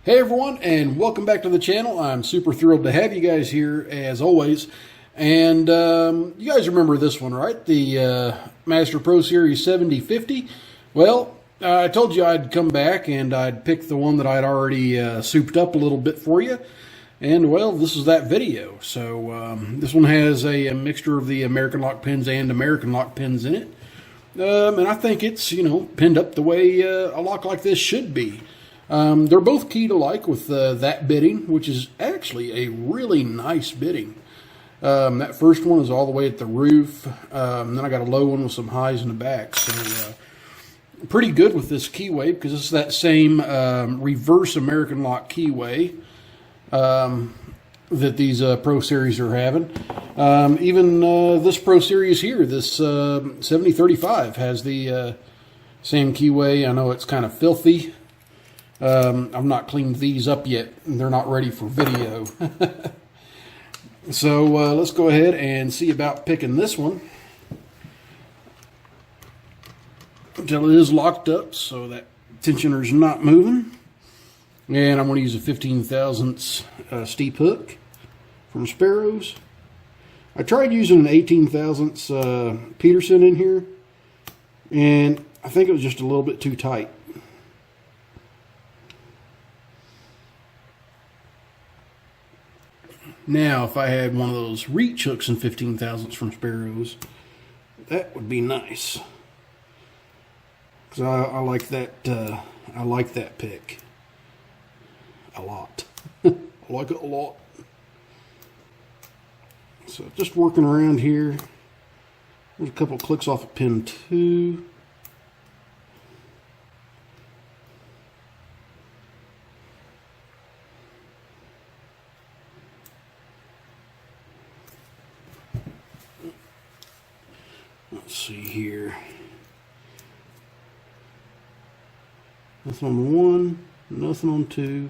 Hey everyone, and welcome back to the channel. I'm super thrilled to have you guys here as always. And you guys remember this one, right? The Master Pro Series 7050. Well, I told you I'd come back and I'd pick the one that I'd already souped up a little bit for you. And well, this is that video. So this one has a mixture of the American lock pins and American lock pins in it. And I think it's, pinned up the way a lock like this should be. They're both keyed alike with that bitting, which is actually a really nice bitting. That first one is all the way at the roof. Then I got a low one with some highs in the back. So pretty good with this keyway because it's that same reverse American lock keyway that these Pro Series are having. Even this Pro Series here, this 7035, has the same keyway. I know it's kind of filthy. I've not cleaned these up yet. They're not ready for video. So let's go ahead and see about picking this one until it is locked up so that tensioner's not moving. And I'm going to use a 15 thousandths steep hook from Sparrows. I tried using an 18 thousandths Peterson in here, and I think it was just a little bit too tight. Now, if I had one of those reach hooks and 15 thousandths from Sparrows, that would be nice. Because I like that. I like that pick a lot. I like it a lot. So just working around here. There's a couple clicks off of pin 2. Let's see here. Nothing on 1, nothing on 2.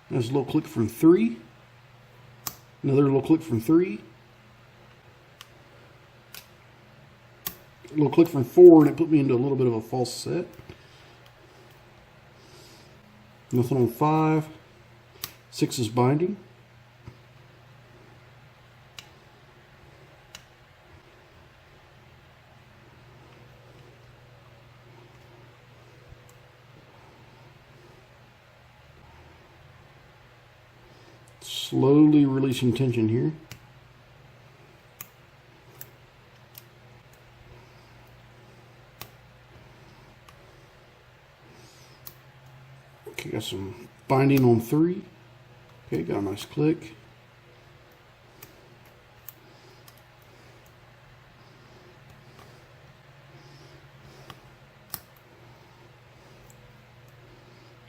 There's a little click from 3. Another little click from 3. A little click from 4, and it put me into a little bit of a false set. Nothing on 5. 6 is binding. Slowly releasing tension here. Okay, got some binding on 3. Okay, got a nice click.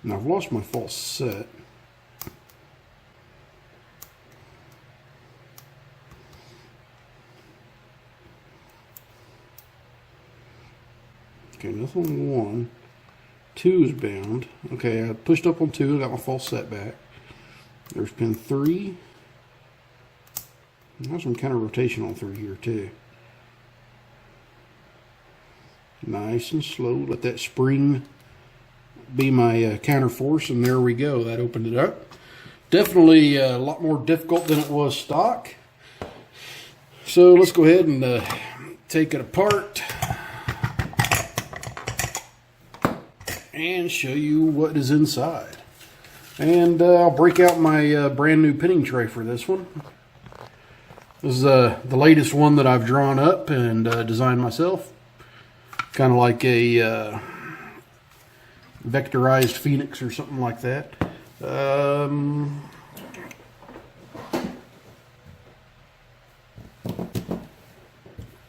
Now I've lost my false set. Okay, nothing on 1. 2 is bound. Okay, I pushed up on 2, got my false set back. There's pin 3. There's some kind of rotation on 3 here too. Nice and slow. Let that spring be my counter force, and there we go. That opened it up. Definitely a lot more difficult than it was stock. So let's go ahead and take it apart and show you what is inside. And I'll break out my brand new pinning tray for this one. This is the latest one that I've drawn up and designed myself. Kind of like a vectorized Phoenix or something like that.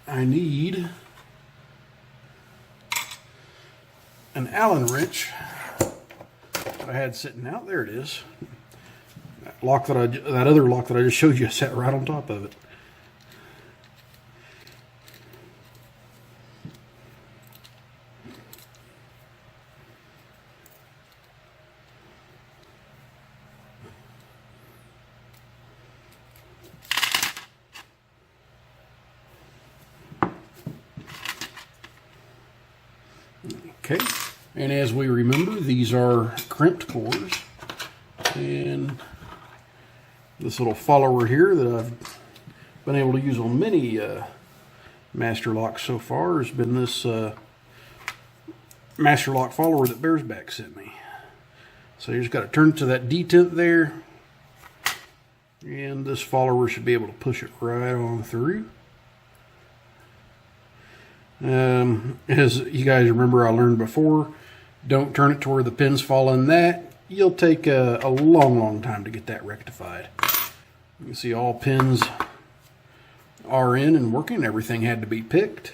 I need an Allen wrench that I had sitting out. There it is. That other lock that I just showed you sat right on top of it. Okay, and as we remember, these are crimped cores. And this little follower here that I've been able to use on many master locks so far has been this master lock follower that Bearsback sent me. So you just got to turn it to that detent there, and this follower should be able to push it right on through. As you guys remember, I learned before, don't turn it to where the pins fall in that. You'll take a long time to get that rectified. You can see all pins are in and working. Everything had to be picked.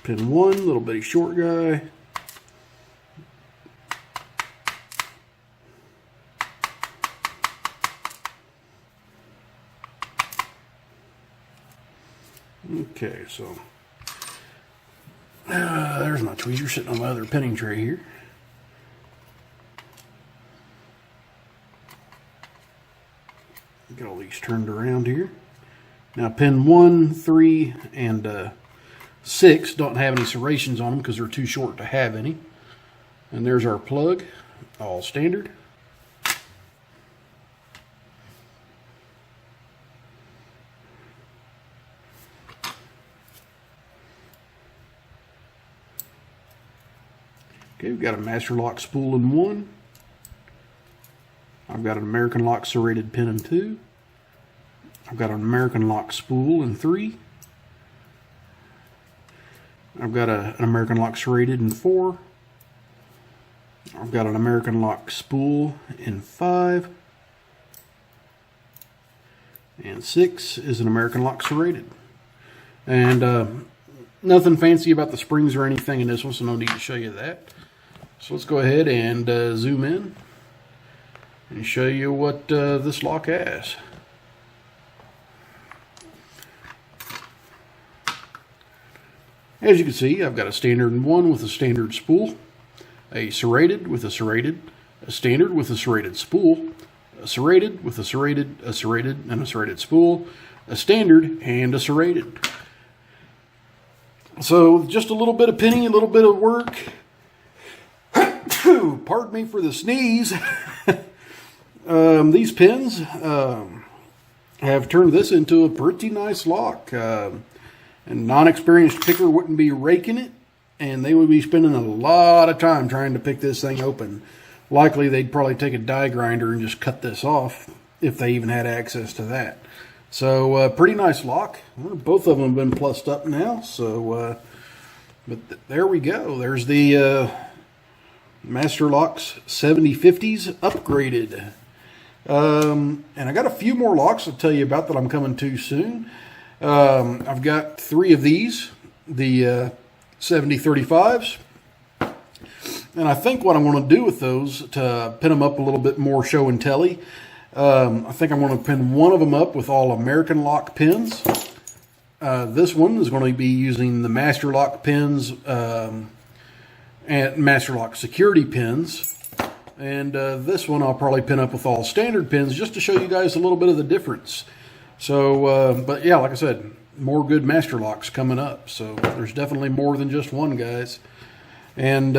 Pin 1, little bitty short guy. Okay, so there's my tweezer sitting on my other pinning tray here. Get all these turned around here. Now pin 1, 3, and 6 don't have any serrations on them because they're too short to have any. And there's our plug, all standard. Okay, we've got a master lock spool in 1. I've got an American lock serrated pin in 2. I've got an American lock spool in 3. I've got an American lock serrated in 4. I've got an American lock spool in 5. And 6 is an American lock serrated. And nothing fancy about the springs or anything in this one, so no need to show you that. So let's go ahead and zoom in and show you what this lock has. As you can see, I've got a standard 1 with a standard spool, a serrated with a serrated, a standard with a serrated spool, a serrated with a serrated, and a serrated spool, a standard, and a serrated. So just a little bit of pinning, a little bit of work. Pardon me for the sneeze. These pins have turned this into a pretty nice lock. A non-experienced picker wouldn't be raking it, and they would be spending a lot of time trying to pick this thing open. Likely they'd probably take a die grinder and just cut this off if they even had access to that. So pretty nice lock. Both of them have been plussed up now. So, but there we go. There's the Master Locks 7050s upgraded. And I got a few more locks I'll tell you about that I'm coming to soon. I've got 3 of these, the 7035s. And I think what I'm going to do with those to pin them up a little bit more show and telly, I think I'm going to pin one of them up with all American lock pins. This one is going to be using the Master Lock pins and Master Lock security pins. And this one I'll probably pin up with all standard pins just to show you guys a little bit of the difference. So, but yeah, like I said, more good Master Locks coming up. So there's definitely more than just one, guys. And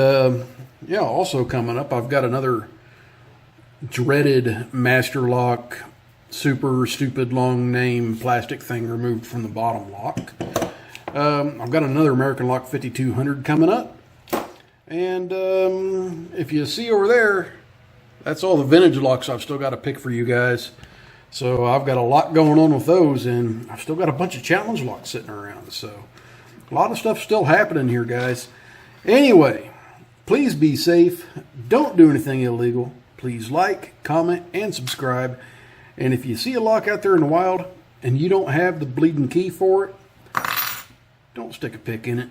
yeah, also coming up, I've got another dreaded Master Lock super stupid long name plastic thing removed from the bottom lock. I've got another American Lock 5200 coming up. And if you see over there, that's all the vintage locks I've still got to pick for you guys. So I've got a lot going on with those, and I've still got a bunch of challenge locks sitting around. So a lot of stuff still happening here, guys. Anyway, please be safe. Don't do anything illegal. Please like, comment, and subscribe. And if you see a lock out there in the wild and you don't have the bleeding key for it, don't stick a pick in it.